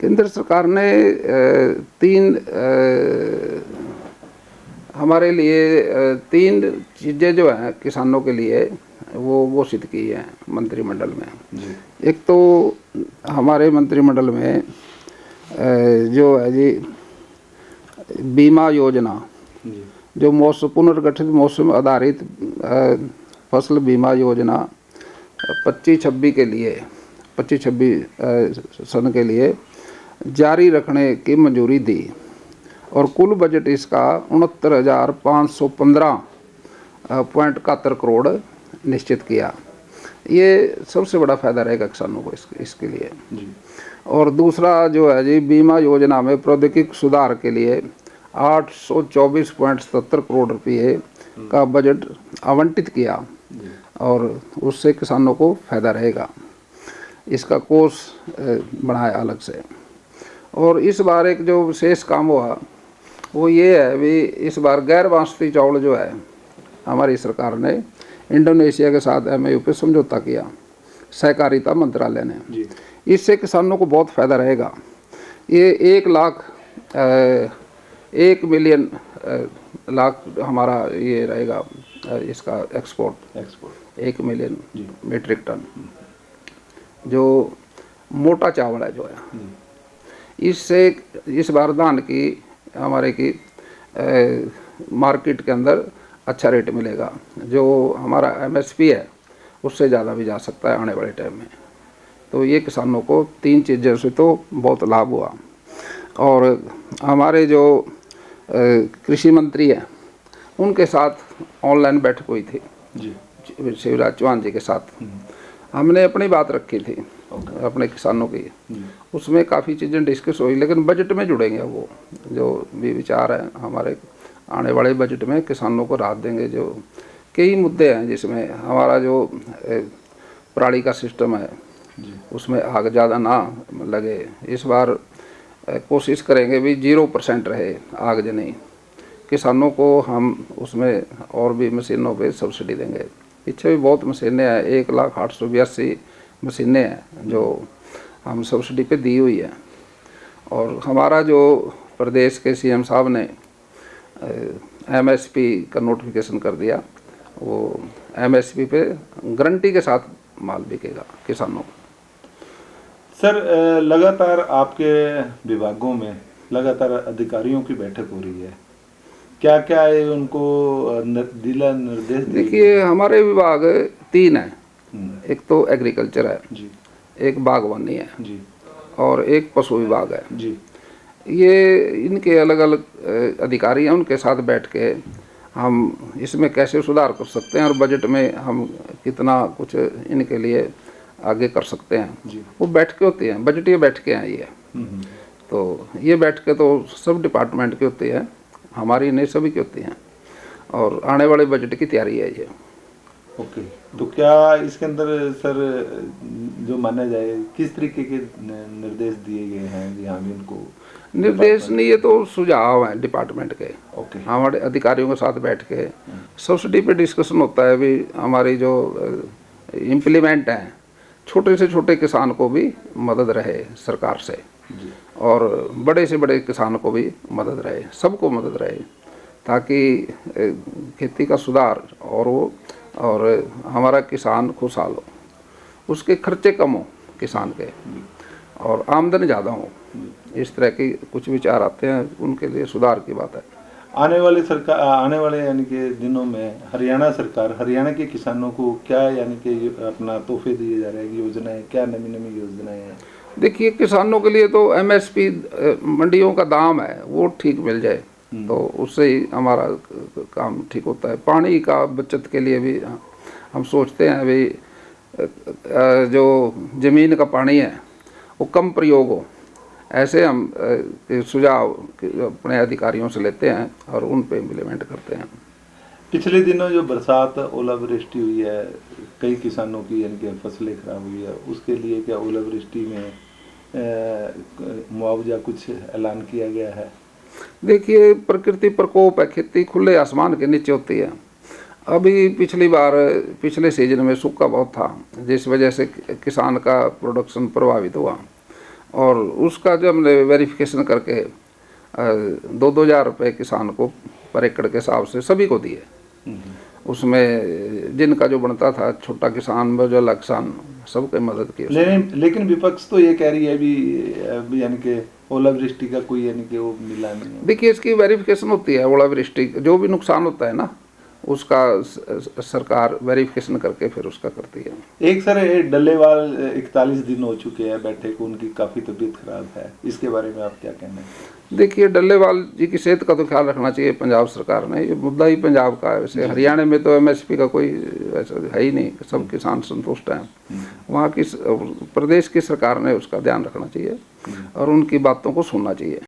केंद्र सरकार ने तीन हमारे लिए तीन चीज़ें जो हैं किसानों के लिए वो घोषित की हैं मंत्रिमंडल में जी। एक तो हमारे मंत्रिमंडल में जो है जी बीमा योजना जी। जो मौसम पुनर्गठित मौसम आधारित फसल बीमा योजना 25-26 के लिए 25-26 सन के लिए जारी रखने की मंजूरी दी और कुल बजट इसका 69,515.71 करोड़ निश्चित किया। ये सबसे बड़ा फायदा रहेगा किसानों को इसके लिए जी। और दूसरा जो है जी बीमा योजना में प्रौद्योगिक सुधार के लिए 824.77 करोड़ रुपये का बजट आवंटित किया और उससे किसानों को फायदा रहेगा। इसका कोष बढ़ाया अलग से। और इस बार एक जो विशेष काम हुआ वो ये है भी इस बार गैर बासमती चावल जो है हमारी सरकार ने इंडोनेशिया के साथ MOU पे समझौता किया सहकारिता मंत्रालय ने जी। इससे किसानों को बहुत फ़ायदा रहेगा। ये 1 मिलियन लाख हमारा ये रहेगा इसका एक्सपोर्ट 1 मिलियन मीट्रिक टन जो मोटा चावल है जो है। इससे इस बार धान की हमारे की मार्केट के अंदर अच्छा रेट मिलेगा। जो हमारा MSP है उससे ज़्यादा भी जा सकता है आने वाले टाइम में। तो ये किसानों को तीन चीज़ों से तो बहुत लाभ हुआ। और हमारे जो कृषि मंत्री हैं उनके साथ ऑनलाइन बैठक हुई थी जी। शिवराज चौहान जी के साथ हमने अपनी बात रखी थी अपने किसानों की। उसमें काफ़ी चीज़ें डिस्कस हुई लेकिन बजट में जुड़ेंगे वो जो भी विचार है हमारे आने वाले बजट में किसानों को राहत देंगे। जो कई मुद्दे हैं जिसमें हमारा जो पराली का सिस्टम है उसमें आग ज़्यादा ना लगे। इस बार कोशिश करेंगे भी 0% रहे आगजनी। किसानों को हम उसमें और भी मशीनों पे सब्सिडी देंगे। पीछे भी बहुत मशीनें हैं 1,0882 मशीनें हैं जो हम सब्सिडी पे दी हुई है। और हमारा जो प्रदेश के CM साहब ने MSP का नोटिफिकेशन कर दिया वो MSP पे गारंटी के साथ माल बिकेगा किसानों को। सर लगातार आपके विभागों में लगातार अधिकारियों की बैठक हो रही है, क्या क्या है उनको जिला निर्देश? देखिए हमारे विभाग 3 हैं। एक तो एग्रीकल्चर है जी। एक बागवानी है जी। और एक पशु विभाग है जी। ये इनके अलग अलग अधिकारी हैं। उनके साथ बैठ के हम इसमें कैसे सुधार कर सकते हैं और बजट में हम कितना कुछ इनके लिए आगे कर सकते हैं जी। वो बैठकें होती हैं बजटीय बैठकें हैं ये। तो ये बैठकें तो सब डिपार्टमेंट की होती है हमारी नहीं सभी की होती हैं और आने वाले बजट की तैयारी है ये। ओके तो क्या इसके अंदर सर जो माना जाए किस तरीके के निर्देश दिए गए हैं? यहाँ भी इनको निर्देश नहीं, ये तो सुझाव हैं डिपार्टमेंट के। ओके हमारे अधिकारियों के साथ बैठ के सब्सिडी पे डिस्कशन होता है भी हमारी जो इम्प्लीमेंट है छोटे से छोटे किसान को भी मदद रहे सरकार से और बड़े से बड़े किसान को भी मदद रहे, सबको मदद रहे ताकि खेती का सुधार और हमारा किसान खुशहाल हो, उसके खर्चे कम हो किसान के और आमदनी ज़्यादा हो। इस तरह के कुछ विचार आते हैं, उनके लिए सुधार की बात है। आने वाले यानी कि दिनों में हरियाणा सरकार हरियाणा के किसानों को क्या यानी कि अपना तोहफे दिए जा रहे हैं, योजनाएं क्या नई योजनाएं हैं? देखिए किसानों के लिए तो MSP मंडियों का दाम है वो ठीक मिल जाए तो उससे ही हमारा काम ठीक होता है। पानी का बचत के लिए भी हम सोचते हैं भाई जो ज़मीन का पानी है वो कम प्रयोग हो, ऐसे हम सुझाव अपने अधिकारियों से लेते हैं और उन पे इम्प्लीमेंट करते हैं। पिछले दिनों जो बरसात ओलावृष्टि हुई है कई किसानों की यानी कि फसलें खराब हुई है, उसके लिए क्या ओलावृष्टि में मुआवजा कुछ ऐलान किया गया है? देखिए प्रकृति प्रकोप है, खेती खुले आसमान के नीचे होती है। अभी पिछले सीजन में सूखा बहुत था जिस वजह से किसान का प्रोडक्शन प्रभावित हुआ और उसका जो हमने वेरिफिकेशन करके 2-2 हज़ार रुपये किसान को पर एकड़ के हिसाब से सभी को दिए। उसमें जिनका जो बनता था, छोटा किसान, बड़ा किसान, सबके मदद की। लेकिन विपक्ष तो ये कह रही है अभी यानी कि ओलावृष्टि का कोई यानी कि वो मिला नहीं है। देखिए, इसकी वेरिफिकेशन होती है, ओलावृष्टि जो भी नुकसान होता है ना, उसका सरकार वेरिफिकेशन करके फिर उसका करती है। एक सर डल्लेवाल 41 दिन हो चुके हैं बैठे को, उनकी काफ़ी तबीयत खराब है, इसके बारे में आप क्या कहना है? देखिए, डल्लेवाल जी की सेहत का तो ख्याल रखना चाहिए पंजाब सरकार ने, ये मुद्दा ही पंजाब का है। वैसे हरियाणा में तो एमएसपी का कोई ऐसा है ही नहीं, सब किसान संतुष्ट हैं। वहाँ की प्रदेश की सरकार ने उसका ध्यान रखना चाहिए और उनकी बातों को सुनना चाहिए।